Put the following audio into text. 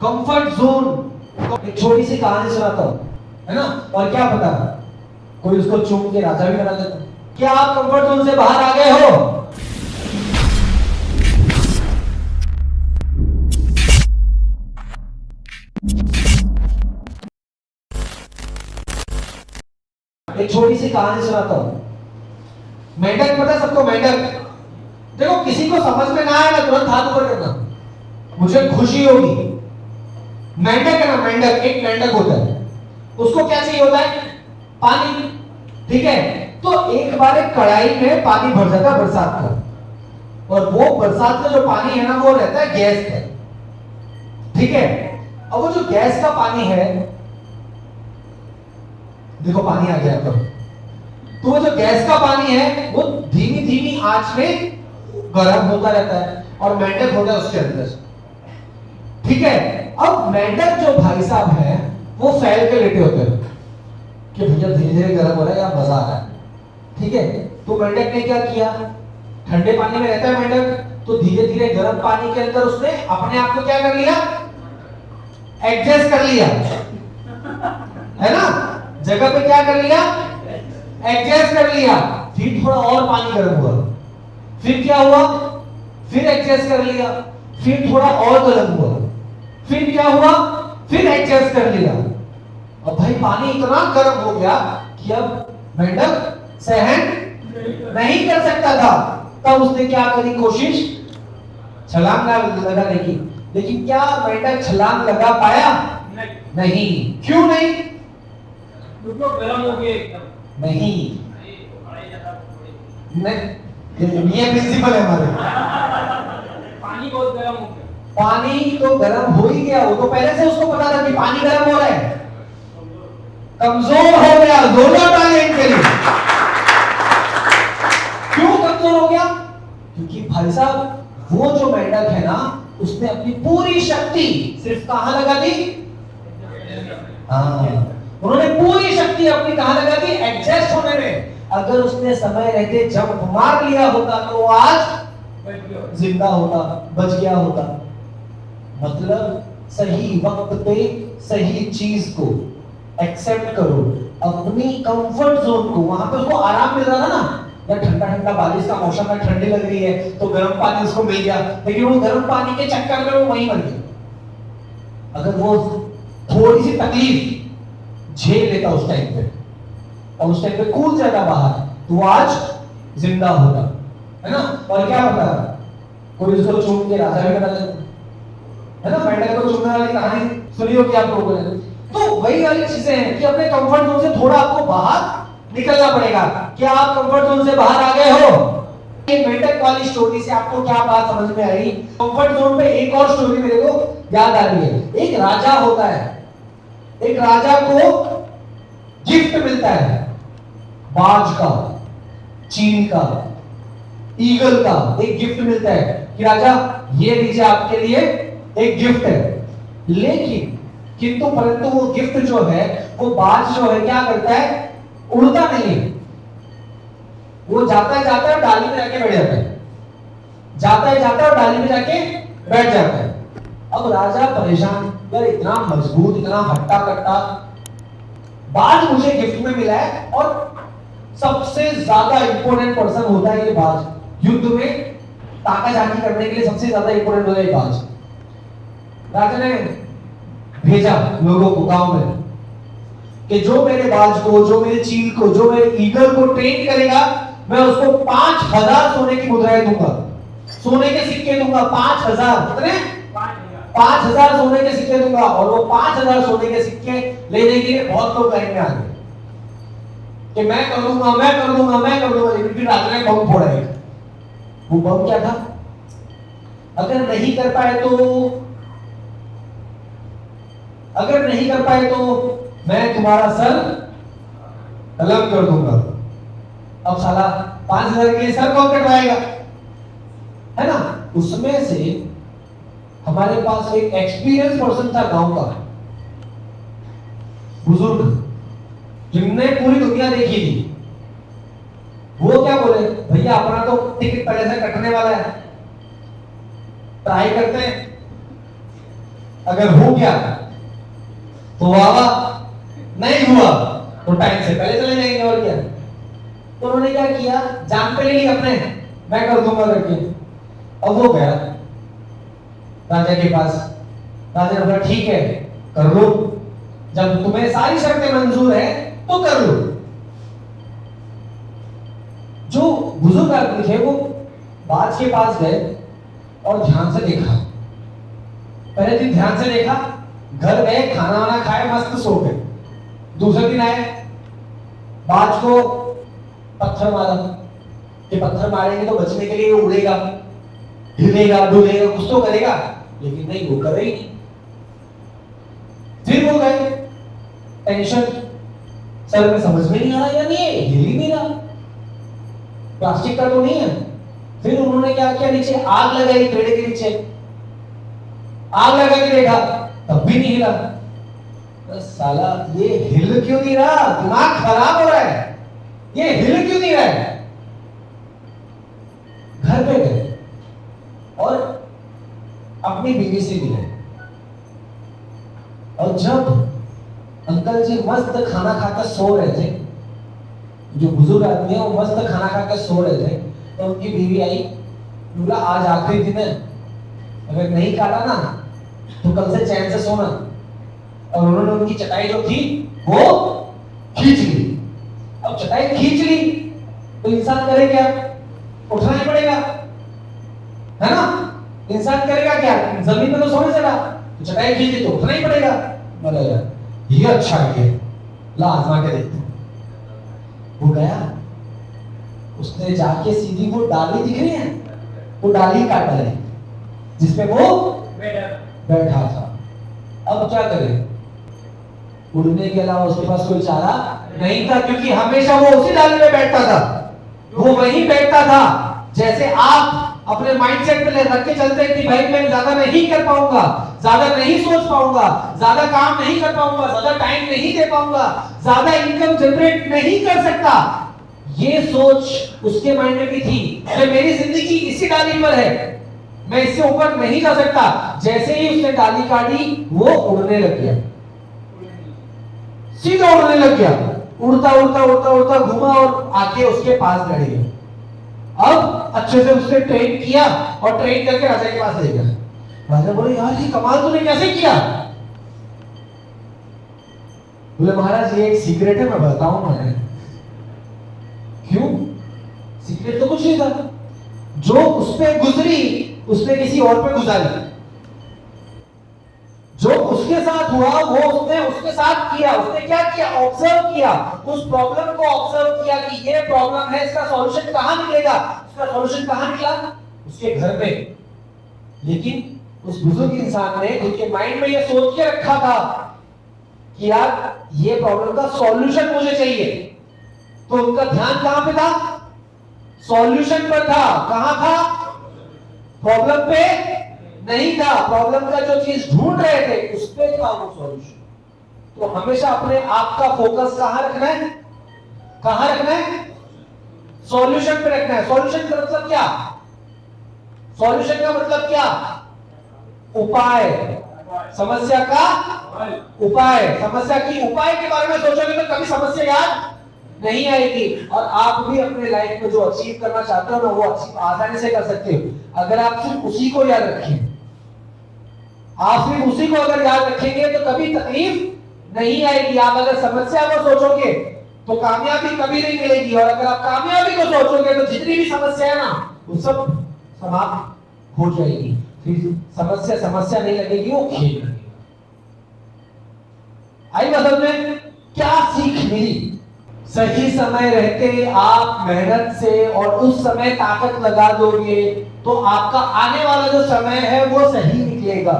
Comfort zone. एक छोटी सी कहानी सुनाता हूं, है ना। और क्या पता कोई उसको चूम के राजा भी बना देता। क्या आप कंफर्ट जोन से बाहर आ गए हो? एक छोटी सी कहानी सुनाता हूं। मेंढक पता है सबको? मेंढक देखो, किसी को समझ में ना आए ना तुरंत हाथ ऊपर करना, मुझे खुशी होगी। मेंढक है ना, मेंढक, एक मेंढक होता है, उसको क्या चाहिए होता है? पानी। ठीक है, तो एक बार एक कढ़ाई में पानी भर जाता है बरसात का, और वो बरसात का जो पानी है ना वो रहता है गैस का। ठीक है, अब वो जो गैस का पानी है, देखो पानी आ गया, तो वो जो गैस का पानी है वो धीमी धीमी आंच में गर्म होता रहता है, और मेंढक होता है उसके अंदर। ठीक है, अब मेंढक जो भाई साहब है वो फैल के लेटे होते हैं कि भैया धीरे धीरे गर्म हो रहा है या मजा आ रहा है। ठीक है, तो मेंढक ने क्या किया? ठंडे पानी में रहता है मेंढक, तो धीरे धीरे गर्म पानी के अंदर उसने अपने आप को क्या कर लिया? एडजस्ट कर लिया, है ना। जगह पे क्या कर लिया? एडजस्ट कर लिया। फिर थोड़ा और पानी गर्म हुआ, फिर क्या हुआ? फिर एडजस्ट कर लिया, फिर थोड़ा और गर्म हुआ, फिर क्या हुआ? फिर एडजस्ट कर लिया। अब भाई पानी इतना गर्म हो गया कि अब मेंढक सहन नहीं कर सकता था। तब उसने क्या करी? कोशिश छलांग लगाने की। लेकिन क्या मेंढक छलांग लगा पाया? नहीं। क्यों नहीं? गर्म हो गए एकदम। नहीं, ये प्रिंसिपल है हमारे। पानी बहुत गर्म हो गया। पानी तो गर्म हो ही गया, वो तो पहले से उसको पता था कि पानी गर्म हो रहा है। कमजोर हो गया, जोरदार ताली इनके लिए। क्यों कमजोर हो गया? क्योंकि भाई साहब वो जो मेंढक है ना, उसने अपनी पूरी शक्ति सिर्फ कहां लगा दी? उन्होंने पूरी शक्ति अपनी कहां लगा दी? एडजस्ट होने में। अगर उसने समय रहते जब मार लिया होता तो वो आज जिंदा होता, बच गया होता। मतलब सही वक्त पे सही चीज को एक्सेप्ट करो, अपनी कंफर्ट जोन को। वहां पे उसको आराम मिल रहा था ना, या ठंडा ठंडा बारिश का मौसम है, ठंडी लग रही है, तो गर्म पानी उसको मिल गया, लेकिन वो गर्म पानी के चक्कर में वो वहीं मर गया। अगर वो थोड़ी सी तकलीफ झेल लेता उस टाइम पे, और उस टाइम पे कूद जाता बाहर, तो वो आज जिंदा होता, है ना। और क्या पता कोई उसको चूम के राजा भी बना देता, है ना। मेंढक को चूमने वाली कहानी सुनी होगी आप लोगों ने। तो वही वाली चीजें हैं कि अपने कंफर्ट जोन से थोड़ा आपको बाहर निकलना पड़ेगा। क्या आप कंफर्ट जोन से बाहर आ गए हो? ये मेंढक वाली स्टोरी से आपको क्या बात समझ में आई? कंफर्ट जोन पे एक और स्टोरी मेरे को याद आ रही है। एक राजा होता है, एक राजा को गिफ्ट मिलता है, बाज का, चील का, ईगल का एक गिफ्ट मिलता है कि राजा ये लीजिए आपके लिए एक गिफ्ट है। लेकिन किंतु परंतु वो गिफ्ट जो है, वो बाज जो है क्या करता है? उड़ता नहीं है। वो जाता है डाली में जाके बैठ जाता है, जाता है और डाली में जाके बैठ जाता है। अब राजा परेशान, यार इतना मजबूत, इतना हट्टा कट्टा बाज मुझे गिफ्ट में मिला है, और सबसे ज्यादा इंपॉर्टेंट पर्सन होता है ये बाज। युद्ध में ताकाझाकी करने के लिए सबसे ज्यादा इंपॉर्टेंट होता है ये बाज। राजा ने भेजा लोगों को गांव में कि जो मेरे बाज को, जो मेरे चील को, जो मेरे ईगल को ट्रेन करेगा, मैं उसको 5000 सोने की मुद्राएं दूंगा, सोने के सिक्के दूंगा। 5000 कितने? 5000 सोने के सिक्के दूंगा। और वो 5000 सोने के सिक्के लेने के लिए बहुत लोग लाइन में आ गए कि मैं कर दूंगा, मैं कर दूंगा, मैं कर दूंगा। लेकिन फिर राजा ने बम फोड़ा एक। वो बम क्या था? अगर नहीं कर पाए तो मैं तुम्हारा सर अलग कर दूंगा। अब साला 5000 के लिए सर कौन कटवाएगा, है ना। उसमें से हमारे पास एक एक्सपीरियंस पर्सन था गांव का, बुजुर्ग, जिनने पूरी दुनिया देखी थी। वो क्या बोले, भैया अपना तो टिकट पहले से कटने वाला है, ट्राई करते हैं। अगर हो गया तो वाह वाह, नहीं हुआ तो टाइम से पहले चले जाएंगे। और क्या? तो उन्होंने क्या किया, जान पे ले ली अपने, मैं कर दूंगा करके। अब वो गया राजा के पास, राजा ने बोला ठीक है कर लो, जब तुम्हें सारी शर्तें मंजूर है तो कर लो। जो बुजुर्ग आदमी थे वो बाज के पास गए और ध्यान से देखा। पहले दिन ध्यान से देखा, घर गए, खाना वाना खाए, मस्त सो गए। दूसरे दिन आए, बाज को पत्थर मारा कि पत्थर मारेंगे तो बचने के लिए उड़ेगा, हिलेगा डुलेगा, कुछ तो करेगा, लेकिन नहीं, वो करे ही नहीं। फिर वो गए, टेंशन, सर में समझ में नहीं आ रहा, या नहीं हिल ही नहीं रहा, प्लास्टिक का तो नहीं है। फिर उन्होंने क्या किया, नीचे आग लगाई, पेड़ के नीचे आग लगा के देखा, तब भी नहीं हिला। तो साला ये हिल क्यों नहीं रहा, दिमाग खराब हो रहा है, ये हिल क्यों नहीं रहा है। घर पे गए और अपनी बीवी से मिले, और जब अंकल जी मस्त खाना खाकर सो रहे थे, जो बुजुर्ग आदमी है वो मस्त खाना खाकर सो रहे थे, तो उनकी बीवी आई, बोला आज आखिरी दिन है, अगर नहीं काटा ना तो कल से चैन से सोना। और उन्होंने उनकी चटाई जो थी वो खींच ली। अब चटाई खींच ली तो इंसान करे क्या, उठना ही पड़ेगा, है ना। इंसान करेगा क्या, जमीन पे तो सोने से रहा, तो चटाई खींच ली तो उठना ही पड़ेगा। बोला यार ये अच्छा है, ला आजमा के देखते। वो गया, उसने जाके सीधी वो डाली दिख रही है, वो डाली काटा है जिसपे वो बैठा था। अब क्या करे, उड़ने के अलावा उसके पास कोई चारा नहीं था, क्योंकि हमेशा वो उसी डाली में बैठता था, वो वहीं बैठता था। जैसे आप अपने माइंडसेट पे रख के चलते हैं कि भाई मैं ज्यादा नहीं कर पाऊंगा, ज्यादा नहीं सोच पाऊंगा, ज्यादा काम नहीं कर पाऊंगा, ज्यादा टाइम नहीं दे पाऊंगा, ज्यादा इनकम जनरेट नहीं कर सकता, ये सोच उसके माइंड में भी थी कि मेरी जिंदगी इसी डाली पर है, मैं इससे ऊपर नहीं जा सकता। जैसे ही उसने डाली काटी वो उड़ने लग गया, सीधा उड़ने लग गया, उड़ता उड़ता उड़ता उड़ता घूमा और आके उसके पास बैठ गया। अब अच्छे से उसने ट्रेन किया और ट्रेन करके राजा के पास ले गया। राजा बोले यार ये कमाल तूने कैसे किया। बोले महाराज ये एक सीक्रेट है, मैं बताऊंगा। क्यों? सीक्रेट तो कुछ नहीं था, जो उस पे गुजरी उसने किसी और पे गुजारी, जो उसके साथ हुआ वो उसने उसके साथ किया। उसने क्या किया, ऑब्जर्व किया, उस प्रॉब्लम को ऑब्जर्व किया कि ये प्रॉब्लम है, इसका सॉल्यूशन कहां निकलेगा। उसका सॉल्यूशन कहां निकला, उसके घर में। लेकिन उस बुजुर्ग इंसान ने खुद के माइंड में ये सोच के रखा था कि यार ये प्रॉब्लम का सॉल्यूशन मुझे चाहिए, तो उनका ध्यान कहां पे था, सॉल्यूशन पर था। कहां था, प्रॉब्लम पे नहीं था। प्रॉब्लम का जो चीज ढूंढ रहे थे उस पे था वो सॉल्यूशन। तो हमेशा अपने आप का फोकस कहां रखना है, कहां रखना है, सॉल्यूशन पे रखना है। सॉल्यूशन का मतलब क्या, सॉल्यूशन का मतलब क्या, उपाय, समस्या का उपाय। समस्या की उपाय के बारे में सोचोगे तो कभी समस्या याद नहीं आएगी, और आप भी अपने लाइफ में जो अचीव करना चाहते हो ना वो अचीव आसानी से कर सकते हो अगर आप सिर्फ उसी को याद रखें। आप सिर्फ उसी को अगर याद रखेंगे तो कभी तकलीफ नहीं आएगी। आप अगर समस्या को सोचोगे तो कामयाबी कभी नहीं मिलेगी, और अगर आप कामयाबी को सोचोगे तो जितनी भी समस्या है ना वो सब समाप्त हो जाएगी। फिर समस्या समस्या नहीं लगेगी, वो खेल लगेगी। आई मतलब में क्या सीख मिली, सही समय रहते आप मेहनत से और उस समय ताकत लगा दोगे तो आपका आने वाला जो समय है वो सही निकलेगा।